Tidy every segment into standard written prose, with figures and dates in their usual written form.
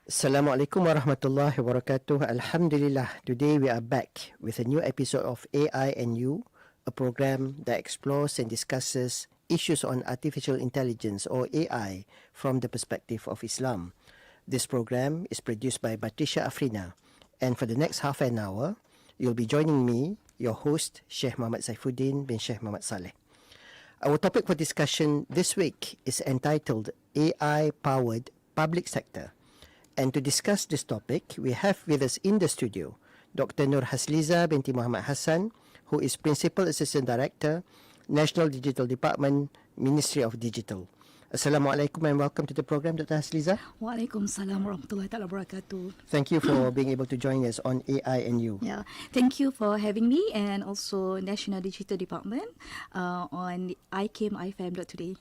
Assalamualaikum warahmatullahi wabarakatuh. Alhamdulillah. Today we are back with a new episode of AI and You, a program that explores and discusses issues on artificial intelligence or AI from the perspective of Islam. This program is produced by Batrisyia Afrina, and for the next half an hour, you'll be joining me, your host, Sheikh Muhammad Saifuddeen bin Sheikh Muhammad Salleh. Our topic for discussion this week is entitled AI-Powered Public Sector. And to discuss this topic, we have with us in the studio Dr. Noor Hasliza binti Mohd Hassan, who is Principal Assistant Director, National Digital Department, Ministry of Digital. Assalamualaikum and welcome to the program, Dr. Hasliza. Waalaikumsalam warahmatullahi wabarakatuh. Thank you for being able to join us on AI and You. Yeah, thank you for having me and also National Digital Department on IKIM today.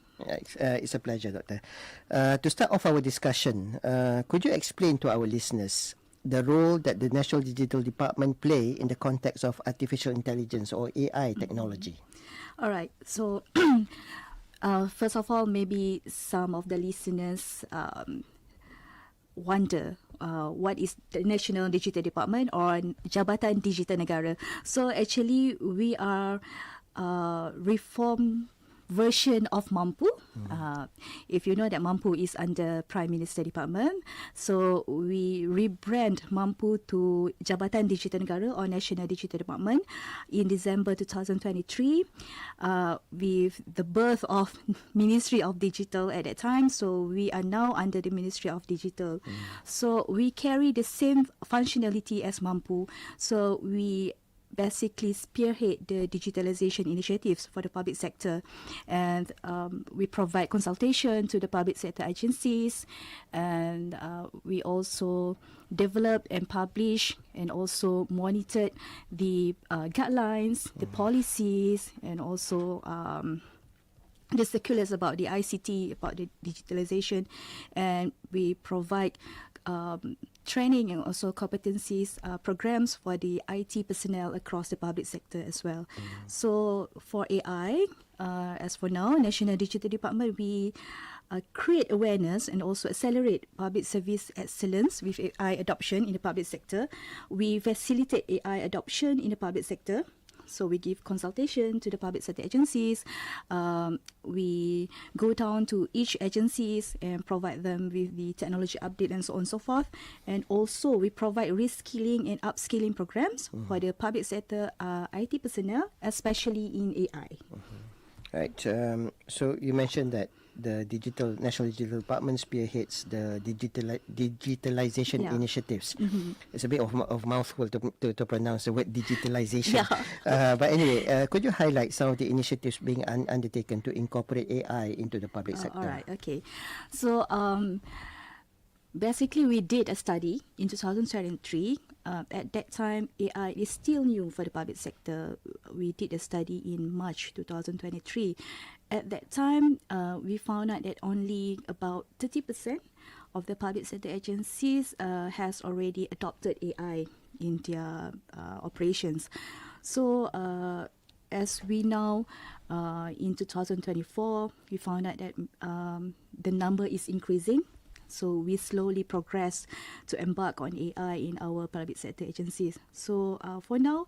It's a pleasure, Doctor. To start off our discussion, could you explain to our listeners the role that the National Digital Department play in the context of artificial intelligence or AI technology? All right, so first of all, maybe some of the listeners wonder what is the National Digital Department or Jabatan Digital Negara. So actually, we are reform version of Mampu. If you know that Mampu is under Prime Minister Department, so we rebrand Mampu to Jabatan Digital Negara or National Digital Department in December 2023 with the birth of Ministry of Digital at that time. So we are now under the Ministry of Digital. So we carry the same functionality as Mampu. So we basically spearhead the digitalization initiatives for the public sector, and we provide consultation to the public sector agencies, and we also develop and publish and also monitor the guidelines, the policies, and also the circulars about the ICT, about the digitalization, and we provide training and also competencies programs for the IT personnel across the public sector as well. So for AI, as for now, National Digital Department, we create awareness and also accelerate public service excellence with AI adoption in the public sector. We facilitate AI adoption in the public sector. So we give consultation to the public sector agencies. We go down to each agencies and provide them with the technology update and so on and so forth. And also we provide reskilling and upskilling programs for the public sector IT personnel, especially in AI. Right. So you mentioned that the National Digital Department spearheads the digitalization initiatives. It's a bit of mouthful to pronounce the word digitalization. But anyway, could you highlight some of the initiatives being undertaken to incorporate AI into the public sector? All right. Okay. So basically, we did a study in 2023. At that time, AI is still new for the public sector. We did a study in March 2023. At that time, we found out that only about 30% of the public sector agencies has already adopted AI in their operations. So as we now in 2024, we found out that the number is increasing. So we slowly progress to embark on AI in our public sector agencies. So for now,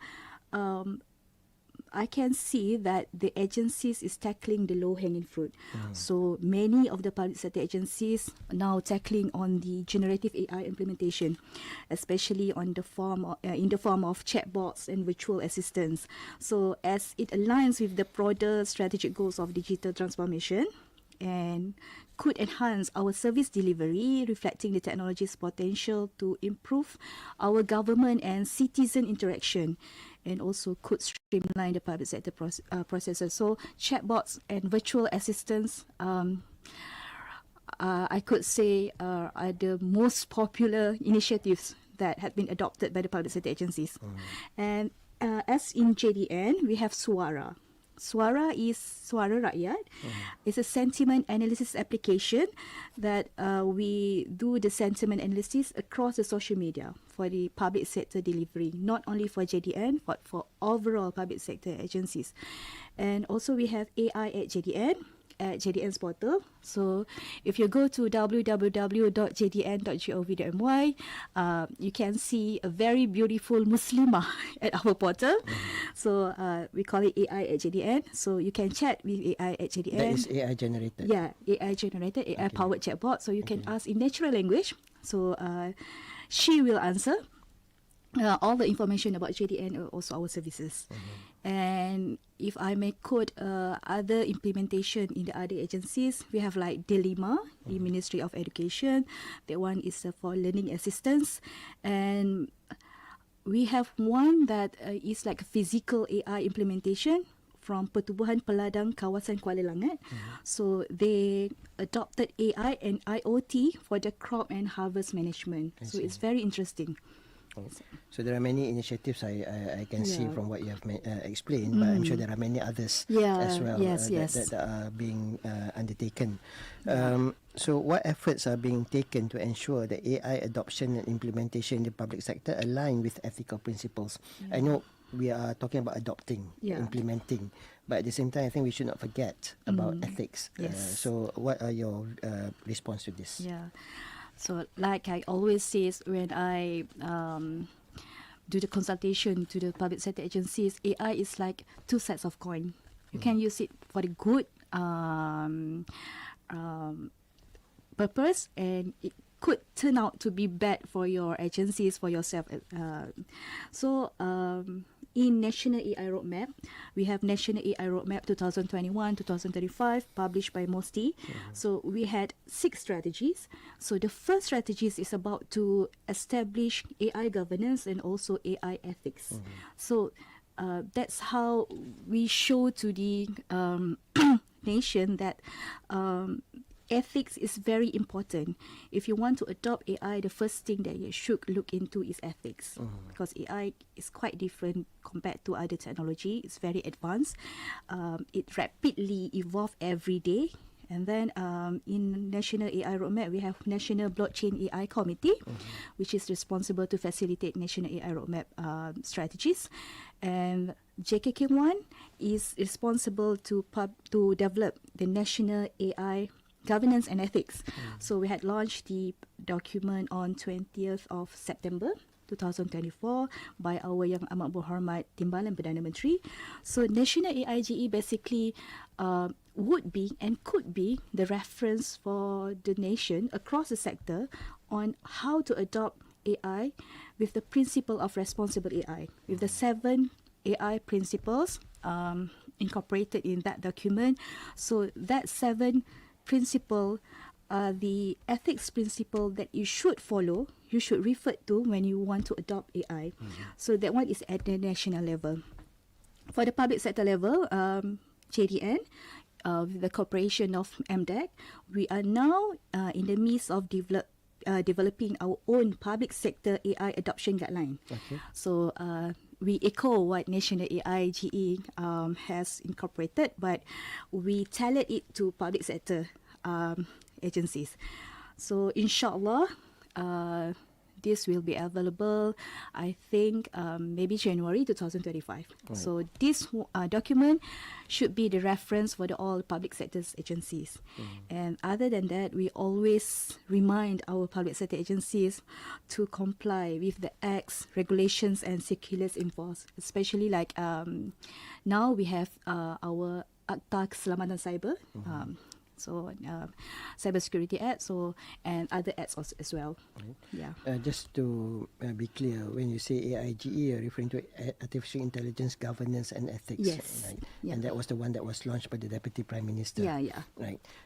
I can see that the agencies is tackling the low-hanging fruit. So many of the public sector agencies are now tackling on the generative AI implementation, especially on the form in the form of chatbots and virtual assistants. So as it aligns with the broader strategic goals of digital transformation, and could enhance our service delivery, reflecting the technology's potential to improve our government and citizen interaction, and also could streamline the public sector processes. So chatbots and virtual assistants, I could say, are the most popular initiatives that have been adopted by the public sector agencies. And as in JDN, we have Suara. Suara is Suara Rakyat. It's a sentiment analysis application that we do the sentiment analysis across the social media for the public sector delivery, not only for JDN, but for overall public sector agencies. And also we have AI at JDN, at JDN's portal. So if you go to www.jdn.gov.my, you can see a very beautiful Muslimah at our portal. So we call it AI at JDN. So you can chat with AI at JDN. That is AI generated. Yeah, AI generated, AI powered chatbot. So you can ask in natural language. So she will answer all the information about JDN and also our services. And if I may quote other implementation in the other agencies, we have like Dilemma, the Ministry of Education. That one is for learning assistance. And we have one that is like a physical AI implementation from Pertubuhan Peladang Kawasan Kuala Langat. So they adopted AI and IoT for the crop and harvest management. So it's very interesting. So there are many initiatives I can see from what you have explained, but I'm sure there are many others as well that are being undertaken. So what efforts are being taken to ensure that AI adoption and implementation in the public sector align with ethical principles? I know we are talking about adopting, implementing, but at the same time, I think we should not forget about ethics. So what are your response to this? Yeah. So like I always say, when I do the consultation to the public sector agencies, AI is like two sides of coin. You can use it for the good purpose, and it could turn out to be bad for your agencies, for yourself. In National AI Roadmap, we have National AI Roadmap 2021-2035 published by MOSTI. So we had 6 strategies. So the first strategies is about to establish AI governance and also AI ethics. So that's how we show to the nation that ethics is very important. If you want to adopt AI, the first thing that you should look into is ethics, because AI is quite different compared to other technology. It's very advanced. It rapidly evolves every day. And then in National AI Roadmap, we have National Blockchain AI Committee, which is responsible to facilitate National AI Roadmap strategies. And JKK1 is responsible to develop the National AI Governance and Ethics. So we had launched the document on 20th of September 2024 by our Yang Amat Berhormat Timbalan Perdana Menteri. So National AIGE basically would be and could be the reference for the nation across the sector on how to adopt AI with the principle of responsible AI, with the 7 AI principles incorporated in that document. So that 7 principle, the ethics principle that you should follow, you should refer to when you want to adopt AI. So that one is at the national level. For the public sector level, JDN, with the cooperation of MDEC, we are now in the midst of developing our own public sector AI adoption guideline. So we echo what National AIGE has incorporated, but we tailor it to public sector agencies. So inshallah, this will be available, I think, maybe January 2025. So this document should be the reference for all public sector's agencies. And other than that, we always remind our public sector agencies to comply with the acts, regulations and circulars enforced. Especially like now we have our Akta Keselamatan Cyber, so Cyber Security Act, and other acts also as well. Just to be clear, when you say AIGE, you're referring to Artificial Intelligence Governance and Ethics. Yes. Right? And that was the one that was launched by the Deputy Prime Minister. Right.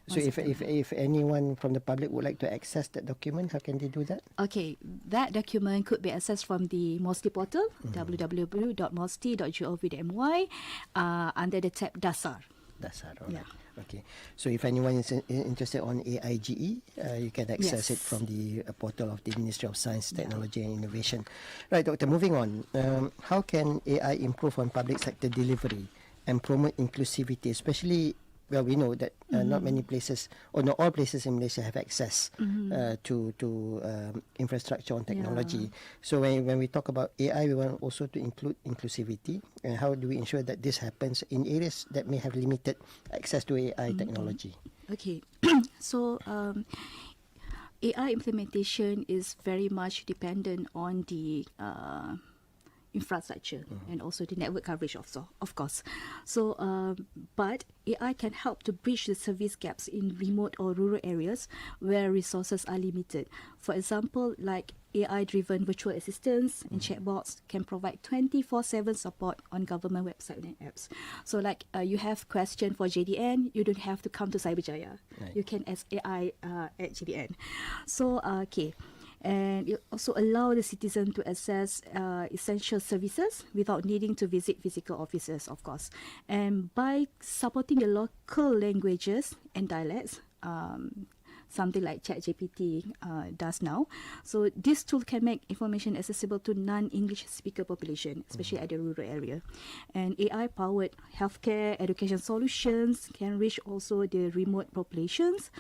So if anyone from the public would like to access that document, how can they do that? Okay, that document could be accessed from the MOSTI portal, www.mosti.gov.my, under the tab Dasar. All right. Okay. So if anyone is interested on AIGE, you can access it from the portal of the Ministry of Science, Technology and Innovation. Right, Doctor, moving on. How can AI improve on public sector delivery and promote inclusivity, especially well, we know that not many places, or not all places in Malaysia have access to infrastructure on technology. So when we talk about AI, we want also to include inclusivity, and how do we ensure that this happens in areas that may have limited access to AI technology? Okay, so AI implementation is very much dependent on the infrastructure and also the network coverage also, of course. So, but AI can help to bridge the service gaps in remote or rural areas where resources are limited. For example, like AI-driven virtual assistants and chatbots can provide 24/7 support on government website and apps. So like you have question for JDN, you don't have to come to Cyberjaya. Right. You can ask AI at JDN. So, okay. And it also allow the citizen to access essential services without needing to visit physical offices, of course. And by supporting the local languages and dialects, something like ChatGPT does now. So this tool can make information accessible to non-English speaker population, especially at the rural area. And AI-powered healthcare education solutions can reach also the remote populations,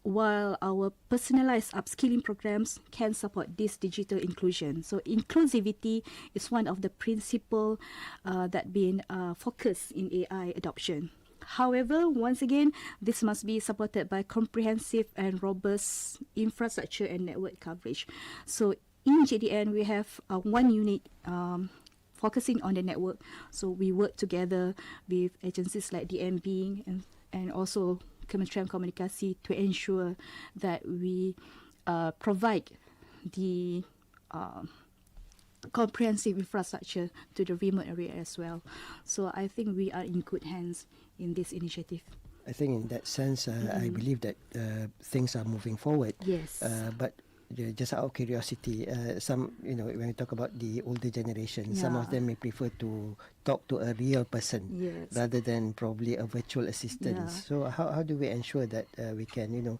while our personalized upskilling programs can support this digital inclusion. So inclusivity is one of the principles that been focused in AI adoption. However, once again, this must be supported by comprehensive and robust infrastructure and network coverage. So in JDN, we have one unit focusing on the network. So we work together with agencies like DMB and also Kementerian Komunikasi to ensure that we provide the comprehensive infrastructure to the remote area as well. So I think we are in good hands in this initiative. I think in that sense, I believe that things are moving forward. Yes. But just out of curiosity, some, when we talk about the older generation, some of Yeah. them may prefer to talk to a real person Yes. rather than probably a virtual assistant. Yeah. So how do we ensure that we can,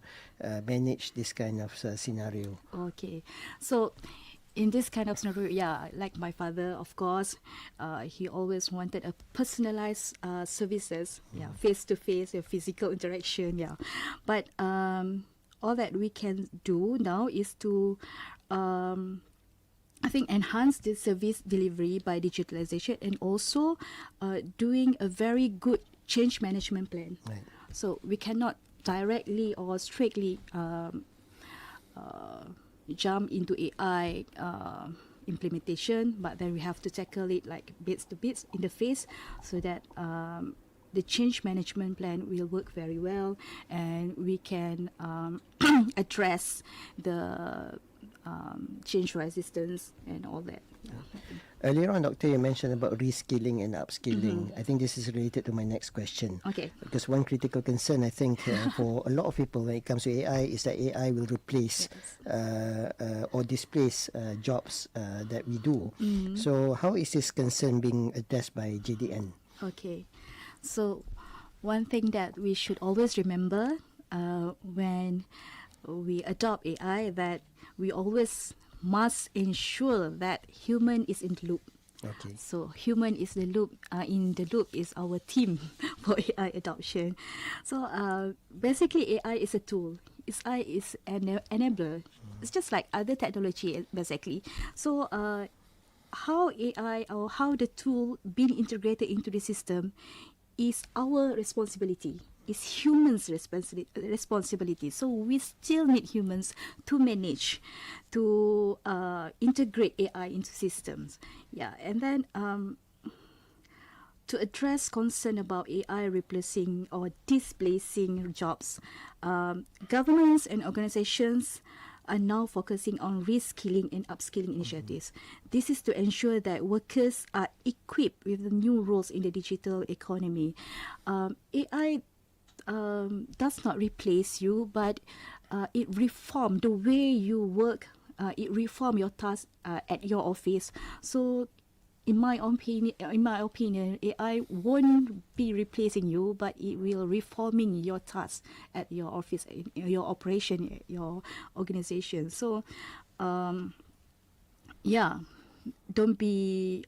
manage this kind of scenario? Okay. So in this kind of scenario, yeah, like my father, of course, he always wanted a personalized services, face-to-face, physical interaction, But all that we can do now is to, I think, enhance the service delivery by digitalization and also doing a very good change management plan. Right. So we cannot directly or strictly jump into AI implementation, but then we have to tackle it like bits to bits in the face so that the change management plan will work very well and we can address the change resistance and all that. Earlier on, Doctor, you mentioned about reskilling and upskilling. I think this is related to my next question. Okay. Because one critical concern, I think, for a lot of people when it comes to AI is that AI will replace or displace jobs that we do. So how is this concern being addressed by JDN? Okay. So one thing that we should always remember when we adopt AI, that we always must ensure that human is in the loop. Okay. So human is the loop. In the loop is our team for AI adoption. So basically, AI is a tool. AI is an enabler. It's just like other technology, basically. So how AI or how the tool being integrated into the system is our responsibility. It's humans' responsibility. So we still need humans to manage, to integrate AI into systems. Yeah, and then to address concern about AI replacing or displacing jobs, governments and organizations are now focusing on reskilling and upskilling initiatives. This is to ensure that workers are equipped with the new roles in the digital economy. AI does not replace you, but it reform the way you work. It reform your tasks at your office. So, in my opinion, AI won't be replacing you, but it will reforming your tasks at your office, in your operation, your organization. So, don't be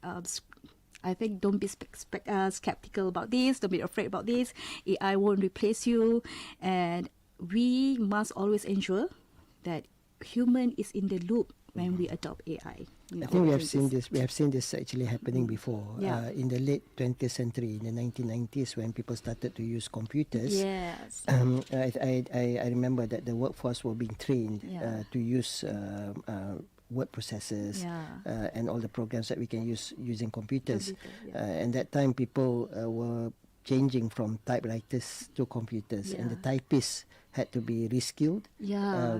I think don't be skeptical about this. Don't be afraid about this. AI won't replace you, and we must always ensure that human is in the loop when we adopt AI. I think we have seen this. We have seen this actually happening before. Yeah. In the late 20th century, in the 1990s, when people started to use computers. Yes. I remember that the workforce were being trained to use word processors and all the programs that we can use using computers. And that time, people were changing from typewriters to computers, and the typists had to be reskilled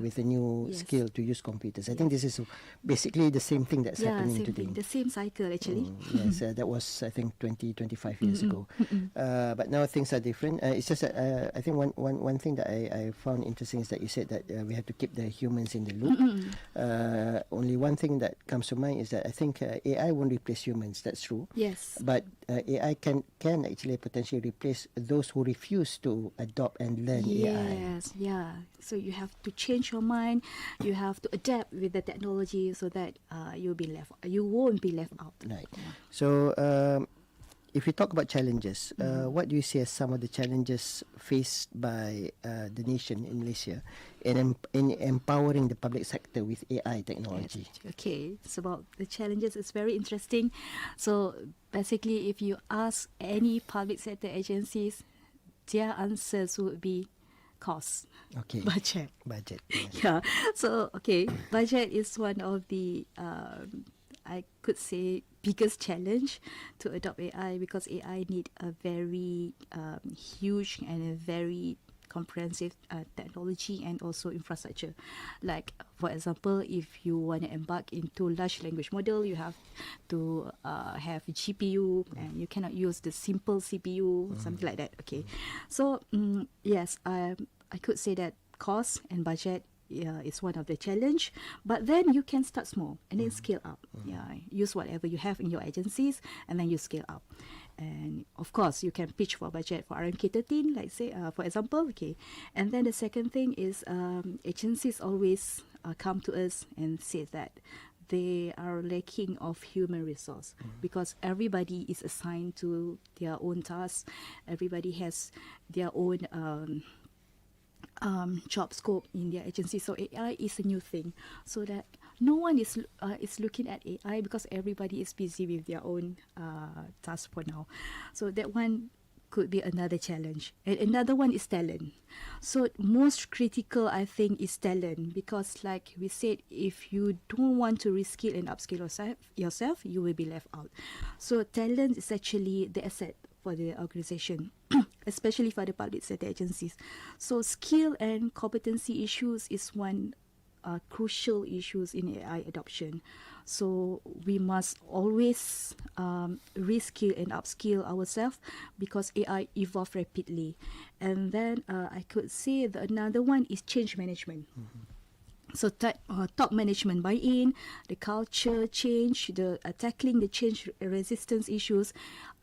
with a new skill to use computers. I think this is basically the same thing that's happening today. The same cycle actually. Yes, that was I think 25 years ago. But now things are different. It's just that I think one thing that I found interesting is that you said that we have to keep the humans in the loop. Only one thing that comes to mind is that I think AI won't replace humans. That's true. Yes. But AI can actually potentially replace those who refuse to adopt and learn AI. Yes, yeah. So you have to change your mind. You have to adapt with the technology so that you won't be left out. Right. So if we talk about challenges, what do you see as some of the challenges faced by the nation in Malaysia in empowering the public sector with AI technology? Okay, so about the challenges, it's very interesting. So basically, if you ask any public sector agencies, their answers would be cost. Okay. Budget. Yes. Yeah. So budget is one of the I could say biggest challenge to adopt AI, because AI need a very huge and a very comprehensive technology and also infrastructure. Like for example, if you want to embark into large language model, you have to have a GPU, and you cannot use the simple CPU, something like that. Okay, so yes, I could say that cost and budget is one of the challenge, but then you can start small and then scale up. Use whatever you have in your agencies, and then you scale up. And of course, you can pitch for budget for RMK13, like say, for example. Okay, and then the second thing is agencies always come to us and say that they are lacking of human resource, because everybody is assigned to their own tasks. Everybody has their own job scope in their agency. So AI is a new thing, so that no one is looking at AI, because everybody is busy with their own task for now. So that one could be another challenge. And another one is talent. So most critical, I think, is talent, because like we said, if you don't want to reskill and upskill yourself, you will be left out. So talent is actually the asset for the organization, especially for the public sector agencies. So skill and competency issues is one crucial issues in AI adoption. So we must always reskill and upskill ourselves, because AI evolve rapidly. And then I could say another one is change management. So top management buy-in, the culture change, the tackling the change resistance issues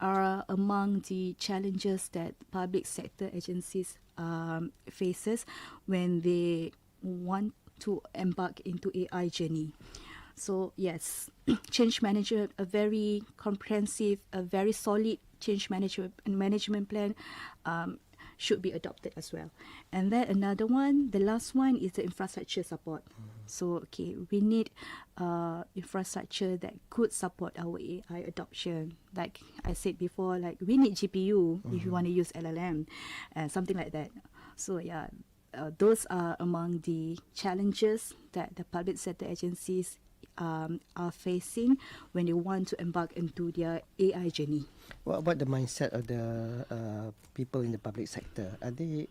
are among the challenges that public sector agencies faces when they want to embark into AI journey. So yes, change management, a very comprehensive, a very solid change management plan should be adopted as well. And then another one, the last one, is the infrastructure support. So we need infrastructure that could support our AI adoption. Like I said before, like we need GPU if you want to use LLM, something like that. So yeah, those are among the challenges that the public sector agencies are facing when they want to embark into their AI journey. What about the mindset of the people in the public sector? Are they?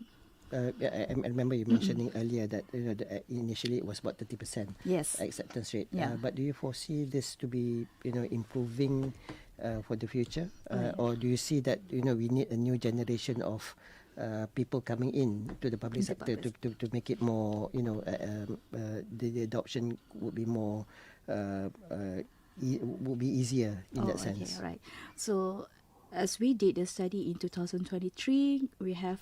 I remember you mentioning earlier that initially it was about 30% acceptance rate. But do you foresee this to be improving for the future, or do you see that we need a new generation of people coming in to the public sector to make it more, the adoption would be more, would be easier in that sense? Okay, right. So as we did a study in 2023, we have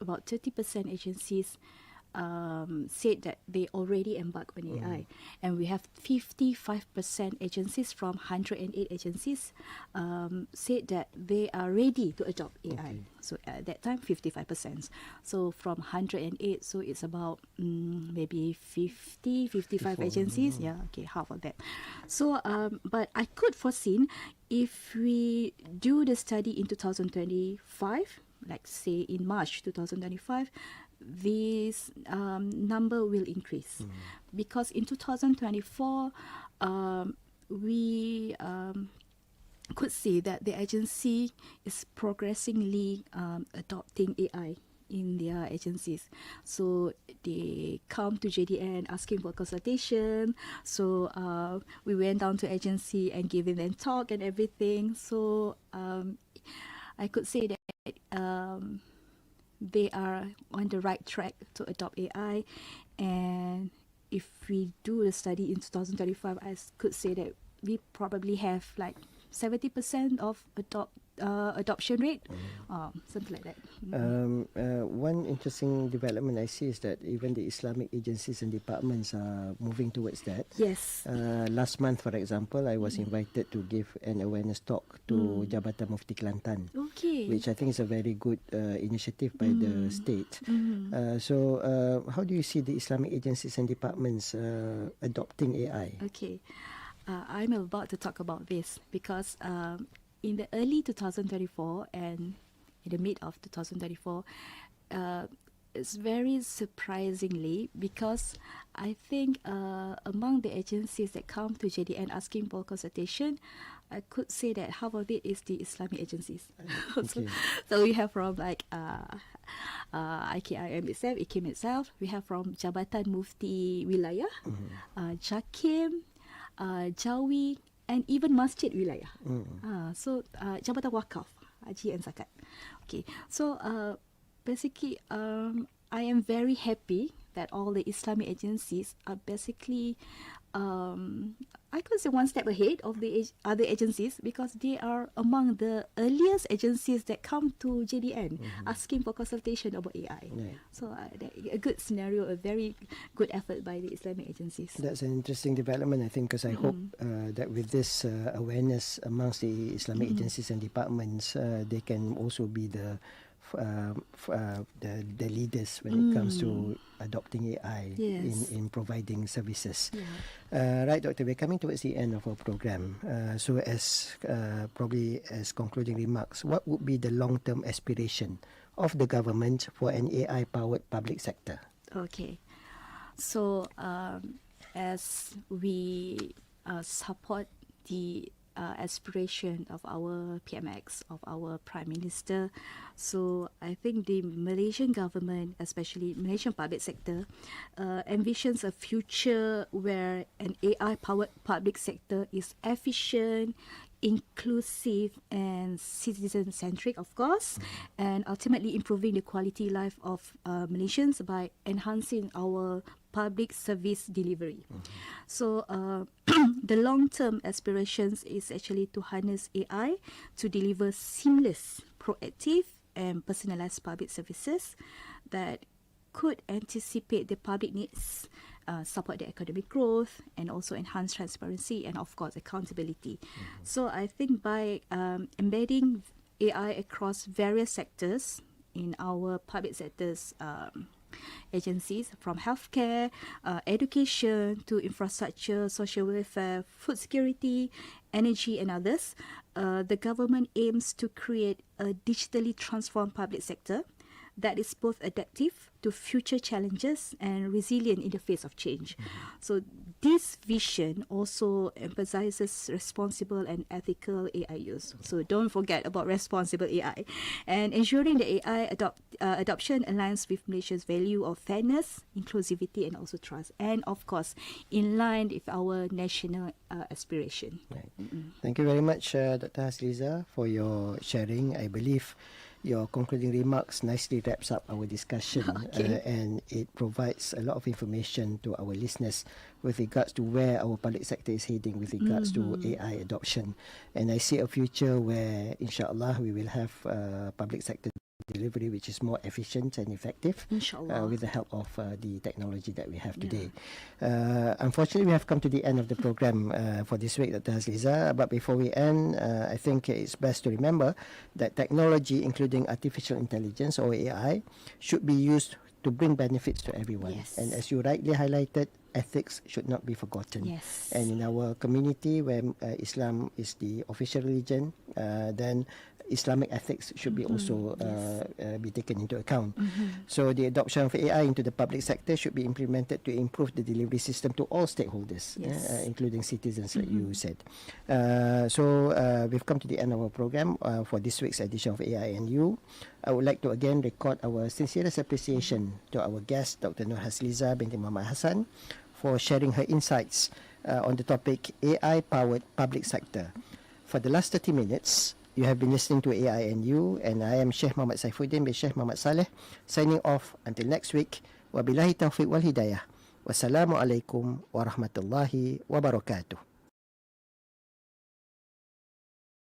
about 30% agencies said that they already embarked on AI, and we have 55% agencies from 108 agencies said that they are ready to adopt AI. Okay. So at that time, 55%. So from 108, so it's about maybe 50, 55 54, agencies. Yeah, okay, half of that. So, but I could foresee if we do the study in 2025, like say in March 2025, this number will increase because in 2024 we could see that the agency is progressively adopting AI in their agencies. So they come to JDN asking for consultation. So we went down to agency and giving them talk and everything. So I could say that they are on the right track to adopt AI. And if we do the study in 2035, I could say that we probably have like 70% of adoption rate, something like that. One interesting development I see is that even the Islamic agencies and departments are moving towards that. Yes. Last month, for example, I was invited to give an awareness talk to Jabatan Mufti Kelantan, Okay. which I think is a very good initiative by the state. So how do you see the Islamic agencies and departments adopting AI? Okay. I'm about to talk about this because in the early 2034 and in the mid of 2034, it's very surprisingly because I think among the agencies that come to JDN asking for consultation, I could say that half of it is the Islamic agencies. Okay. So we have from like IKIM itself, IKIM itself. We have from Jabatan Mufti Wilayah, JAKIM, Jawi, and even Masjid Wilayah. So Jabatan Wakaf, Haji and Zakat. Okay, so basically I am very happy that all the Islamic agencies are basically I could say one step ahead of the other agencies because they are among the earliest agencies that come to JDN asking for consultation about AI. Right. So a good scenario, a very good effort by the Islamic agencies. That's an interesting development, I think, because I hope that with this awareness amongst the Islamic agencies and departments, they can also be the leaders when it comes to adopting AI in providing services. Right, Doctor, we're coming towards the end of our program. So as probably as concluding remarks, what would be the long-term aspiration of the government for an AI-powered public sector? Okay. So as we support the aspiration of our PMX, of our Prime Minister. So I think the Malaysian government, especially Malaysian public sector, envisions a future where an AI-powered public sector is efficient, inclusive and citizen-centric, of course, and ultimately improving the quality life of Malaysians by enhancing our public service delivery. So the long-term aspirations is actually to harness AI to deliver seamless, proactive and personalized public services that could anticipate the public needs, support the economic growth, and also enhance transparency and, of course, accountability. So I think by embedding AI across various sectors in our public sectors agencies, from healthcare, education to infrastructure, social welfare, food security, energy and others, the government aims to create a digitally transformed public sector that is both adaptive to future challenges and resilient in the face of change. So this vision also emphasizes responsible and ethical AI use. So don't forget about responsible AI. And ensuring the AI adoption aligns with Malaysia's value of fairness, inclusivity and also trust. And of course, in line with our national aspiration. Right. Thank you very much, Dr. Hasliza, for your sharing. I believe your concluding remarks nicely wraps up our discussion and it provides a lot of information to our listeners with regards to where our public sector is heading with regards to AI adoption. And I see a future where, inshallah, we will have public sector delivery which is more efficient and effective, Inshallah. with the help of the technology that we have today. Unfortunately, we have come to the end of the program for this week, Dr. Hasliza. But before we end, I think it's best to remember that technology, including artificial intelligence or AI, should be used to bring benefits to everyone. Yes. And as you rightly highlighted, ethics should not be forgotten. Yes. And in our community, where Islam is the official religion, then Islamic ethics should be also be taken into account. So the adoption of AI into the public sector should be implemented to improve the delivery system to all stakeholders, including citizens, like you said. So we've come to the end of our program for this week's edition of AI and You. I would like to again record our sincerest appreciation to our guest, Dr. Noor Hasliza binti Mohd Hassan, for sharing her insights on the topic AI-powered public sector. For the last 30 minutes, you have been listening to AI and You, and I am Shaikh Muhammad Saifuddeen bin Shaikh Muhammad Salleh, signing off until next week. Wabillahi taufiq wal hidayah. Wassalamualaikum warahmatullahi wabarakatuh.